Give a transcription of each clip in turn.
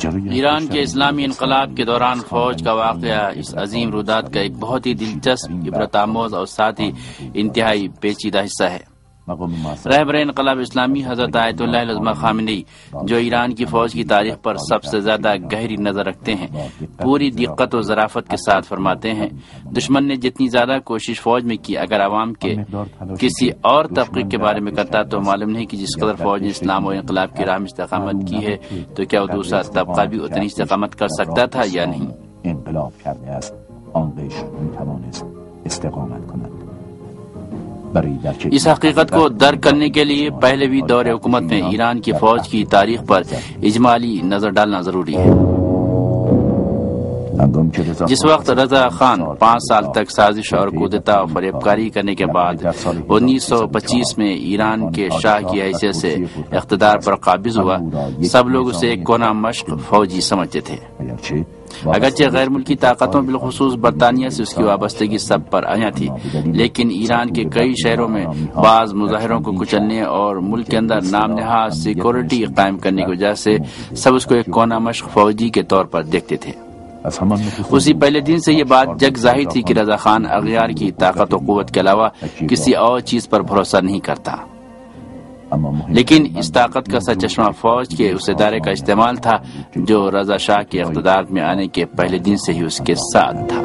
ایران کے اسلامی انقلاب کے دوران فوج کا واقعہ اس عظیم رودات کا ایک بہت ہی دلچسپ، عبرت آموز اور ساتھ ہی انتہائی پیچیدہ حصہ ہے۔ رہبر انقلاب اسلامی حضرت آیت اللہ العظمہ خامنئی، جو ایران کی فوج کی تاریخ پر سب سے زیادہ گہری نظر رکھتے ہیں، پوری دقت و ظرافت کے ساتھ فرماتے ہیں، دشمن نے جتنی زیادہ کوشش فوج میں کی، اگر عوام کے کسی اور طبقے کے بارے میں کرتا تو معلوم نہیں کہ جس قدر فوج نے اسلام و انقلاب کی راہ میں استقامت کی ہے تو کیا وہ دوسرا طبقہ بھی اتنی استقامت کر سکتا تھا یا نہیں۔ اس حقیقت کو درک کرنے کے لیے پہلوی دور حکومت میں ایران کی فوج کی تاریخ پر اجمالی نظر ڈالنا ضروری ہے۔ جس وقت رضا خان 5 سال تک سازش اور کودتا و فریب کاری کرنے کے بعد 1925 میں ایران کے شاہ کی حیثیت سے اقتدار پر قابض ہوا، سب لوگ اسے ایک کونا مشق فوجی سمجھتے تھے۔ اگرچہ غیر ملکی طاقتوں بالخصوص برطانیہ سے اس کی وابستگی سب پر عیاں تھی، لیکن ایران کے کئی شہروں میں بعض مظاہروں کو کچلنے اور ملک کے اندر نام نہاد سیکورٹی قائم کرنے کی وجہ سے سب اس کو ایک کونا مشق فوجی کے طور پر دیکھتے تھے۔ اسی پہلے دن سے یہ بات جگ ظاہر تھی کہ رضا خان اغیار کی طاقت و قوت کے علاوہ کسی اور چیز پر بھروسہ نہیں کرتا، لیکن اس طاقت کا سرچشمہ فوج کے اس ادارے کا استعمال تھا جو رضا شاہ کے اقتدار میں آنے کے پہلے دن سے ہی اس کے ساتھ تھا۔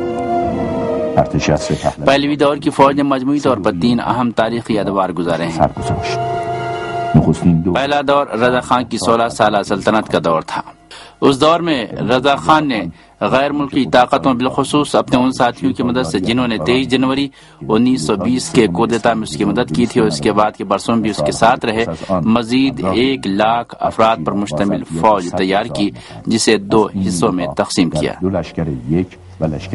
پہلوی دور کی فوج نے مجموعی طور پر 3 اہم تاریخی ادوار گزارے ہیں۔ پہلا دور رضا خان کی 16 سالہ سلطنت کا دور تھا۔ اس دور میں رضا خان نے غیر ملکی طاقتوں بالخصوص اپنے ان ساتھیوں کی مدد سے جنہوں نے 23 جنوری 1920 کے کودتا میں اس کی مدد کی تھی اور اس کے بعد کے برسوں میں بھی اس کے ساتھ رہے، مزید 1 لاکھ افراد پر مشتمل فوج تیار کی، جسے 2 حصوں میں تقسیم کیا۔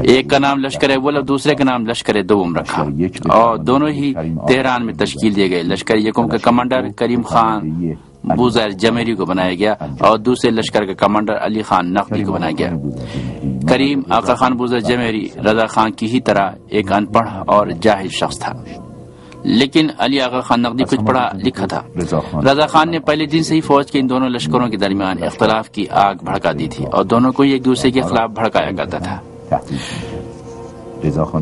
ایک کا نام لشکر اول اور دوسرے کا نام لشکر دوم رکھا، اور دونوں ہی تہران میں تشکیل دیے گئے۔ لشکر یکم کا کمانڈر کریم خان بوزیر جمیری کو بنایا گیا اور دوسرے لشکر کا کمانڈر علی خان نقوی کو بنایا گیا۔ کریم آقا خان بوزیر جمیری رضا خان کی ہی طرح ایک ان پڑھ اور جاہل شخص تھا، لیکن علی آقا خان نقوی کچھ پڑھا لکھا تھا۔ رضا خان نے پہلے دن سے ہی فوج کے ان دونوں لشکروں کے درمیان اختلاف کی آگ بھڑکا دی تھی اور دونوں کو ایک دوسرے کے خلاف بھڑکایا کرتا تھا۔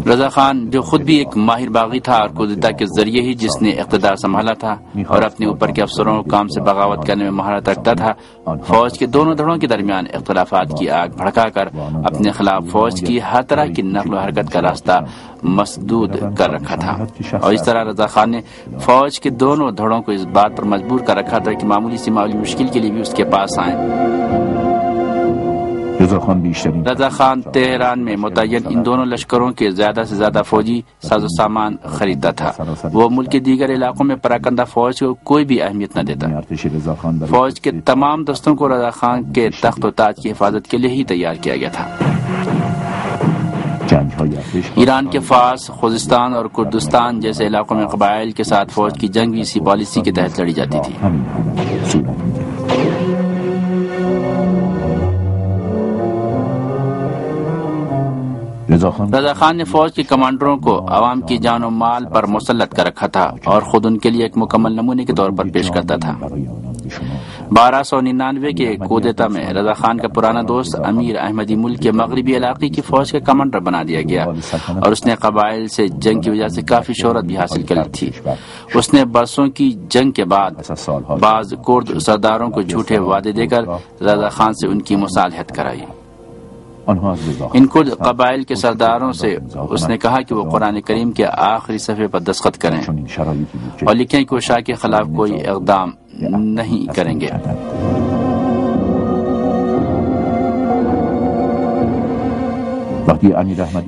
رضا خان جو خود بھی ایک ماہر باغی تھا اور کودتا کے ذریعے ہی جس نے اقتدار سنبھالا تھا اور اپنے اوپر کے افسروں کو کام سے بغاوت کرنے میں مہارت رکھتا تھا، فوج کے دونوں دھڑوں کے درمیان اختلافات کی آگ بھڑکا کر اپنے خلاف فوج کی ہر طرح کی نقل و حرکت کا راستہ مسدود کر رکھا تھا، اور اس طرح رضا خان نے فوج کے دونوں دھڑوں کو اس بات پر مجبور کر رکھا تھا کہ معمولی سی معمولی مشکل کے لیے بھی اس کے پاس آئیں۔ رضا خان تہران میں متعین ان دونوں لشکروں کے زیادہ سے زیادہ فوجی ساز و سامان خریدتا تھا۔ وہ ملک کے دیگر علاقوں میں پراکندہ فوج کو کوئی بھی اہمیت نہ دیتا۔ فوج کے تمام دستوں کو رضا خان کے تخت و تاج کی حفاظت کے لیے ہی تیار کیا گیا تھا۔ ایران کے فارس، خوزستان اور کردستان جیسے علاقوں میں قبائل کے ساتھ فوج کی جنگ بھی اسی پالیسی کے تحت لڑی جاتی تھی۔ رضا خان نے فوج کے کمانڈروں کو عوام کی جان و مال پر مسلط کر رکھا تھا اور خود ان کے لیے ایک مکمل نمونے کے طور پر پیش کرتا تھا۔ 1299 کے کودتا میں رضا خان کا پرانا دوست امیر احمدی ملک کے مغربی علاقے کی فوج کا کمانڈر بنا دیا گیا اور اس نے قبائل سے جنگ کی وجہ سے کافی شہرت بھی حاصل کر لی تھی۔ اس نے برسوں کی جنگ کے بعد بعض کرد سرداروں کو جھوٹے وعدے دے کر رضا خان سے ان کی مصالحت کرائی۔ ان کرد قبائل کے سرداروں سے اس نے کہا کہ وہ قرآن کریم کے آخری صفحے پر دستخط کریں اور لکھیں کہ وہ شاہ کے خلاف کوئی اقدام نہیں کریں گے۔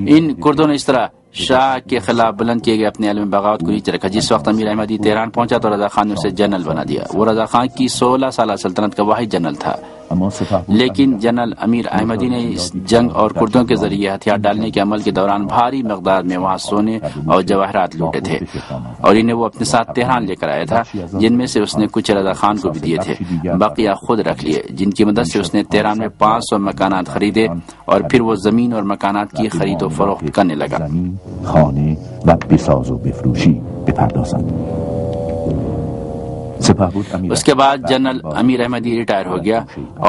ان کردوں نے اس طرح شاہ کے خلاف بلند کیے گئے اپنے علم بغاوت کو نیچے رکھا۔ جس وقت امیر احمدی تہران پہنچا تو رضا خان نے اسے جنرل بنا دیا۔ وہ رضا خان کی 16 سالہ سلطنت کا واحد جنرل تھا، لیکن جنرل امیر احمدی نے اس جنگ اور کردوں کے ذریعے ہتھیار ڈالنے کے عمل کے دوران بھاری مقدار میں وہاں سونے اور جواہرات لوٹے تھے اور انہیں وہ اپنے ساتھ تہران لے کر آیا تھا، جن میں سے اس نے کچھ رضا خان کو بھی دیے تھے، بقیہ خود رکھ لیے، جن کی مدد سے اس نے تہران میں 500 مکانات خریدے اور پھر وہ زمین اور مکانات کی خرید و فروخت کرنے لگا۔ خانه و بساز و بفروشی بپردازند. اس کے بعد جنرل امیر احمدی ریٹائر ہو گیا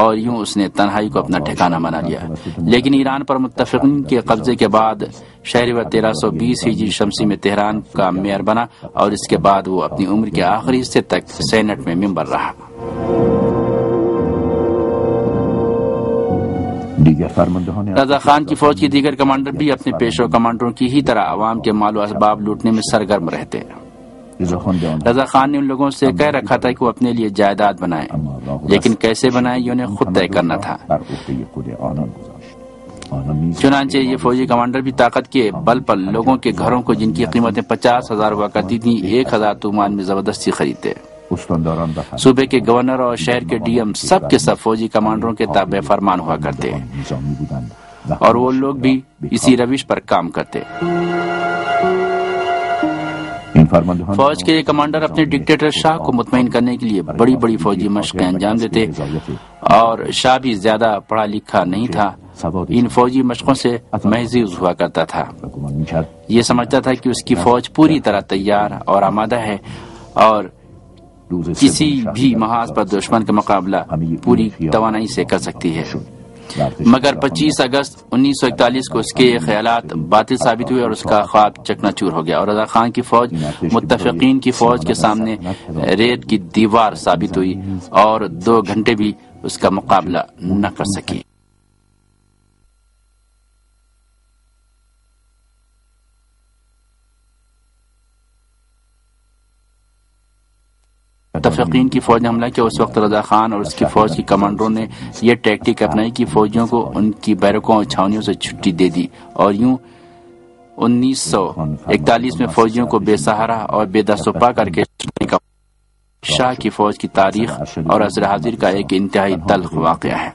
اور یوں اس نے تنہائی کو اپنا ٹھکانہ بنا لیا. لیکن ایران پر متفقین کے قبضے کے بعد شہریور 1320 ہجری شمسی میں تہران کا میئر بنا اور اس کے بعد وہ اپنی عمر کے آخری حصے تک سینٹ میں ممبر رہا. رضا خان کی فوج کے دیگر کمانڈر بھی اپنے پیشوا کمانڈروں کی ہی طرح عوام کے مال و اسباب لوٹنے میں سرگرم رہتے. رضا خان نے ان لوگوں سے کہہ رکھا تھا کہ وہ اپنے لیے جائیداد بنائیں، لیکن کیسے بنائیں یہ انہیں خود طے کرنا تھا. چنانچہ یہ فوجی کمانڈر بھی طاقت کے بل پر لوگوں کے گھروں کو جن کی قیمتیں 50,000 ہوا کرتی تھیں 1,000 تومان میں زبردستی خریدتے. صوبے کے گورنر اور شہر کے ڈی ایم سب کے سب فوجی کمانڈروں کے تابع فرمان ہوا کرتے اور وہ لوگ بھی اسی روش پر کام کرتے. فوج کے کمانڈر اپنے ڈکٹیٹر شاہ کو مطمئن کرنے کے لیے بڑی بڑی فوجی مشقیں انجام دیتے اور شاہ بھی زیادہ پڑھا لکھا نہیں تھا. ان فوجی مشقوں سے محظوظ ہوا کرتا تھا. یہ سمجھتا تھا کہ اس کی فوج پوری طرح تیار اور آمادہ ہے اور کسی بھی محاذ پر دشمن کا مقابلہ پوری توانائی سے کر سکتی ہے. مگر 25 اگست 1941 کو اس کے خیالات باطل ثابت ہوئے اور اس کا خواب چکنا چور ہو گیا اور رضا خان کی فوج متفقین کی فوج کے سامنے ریت کی دیوار ثابت ہوئی اور 2 گھنٹے بھی اس کا مقابلہ نہ کر سکی. متفقین کی فوج نے حملہ کیا. اس وقت رضا خان اور اس کی فوج کے کمانڈروں نے یہ ٹیکٹک اپنائی کہ فوجیوں کو ان کی بیرکوں اور چھاونیوں سے چھٹی دے دی اور یوں 1941 میں فوجیوں کو بے سہارا اور بے دست و پا کر کے شاہ کی فوج کی تاریخ اور عصر حاضر کا ایک انتہائی تلخ واقعہ ہے.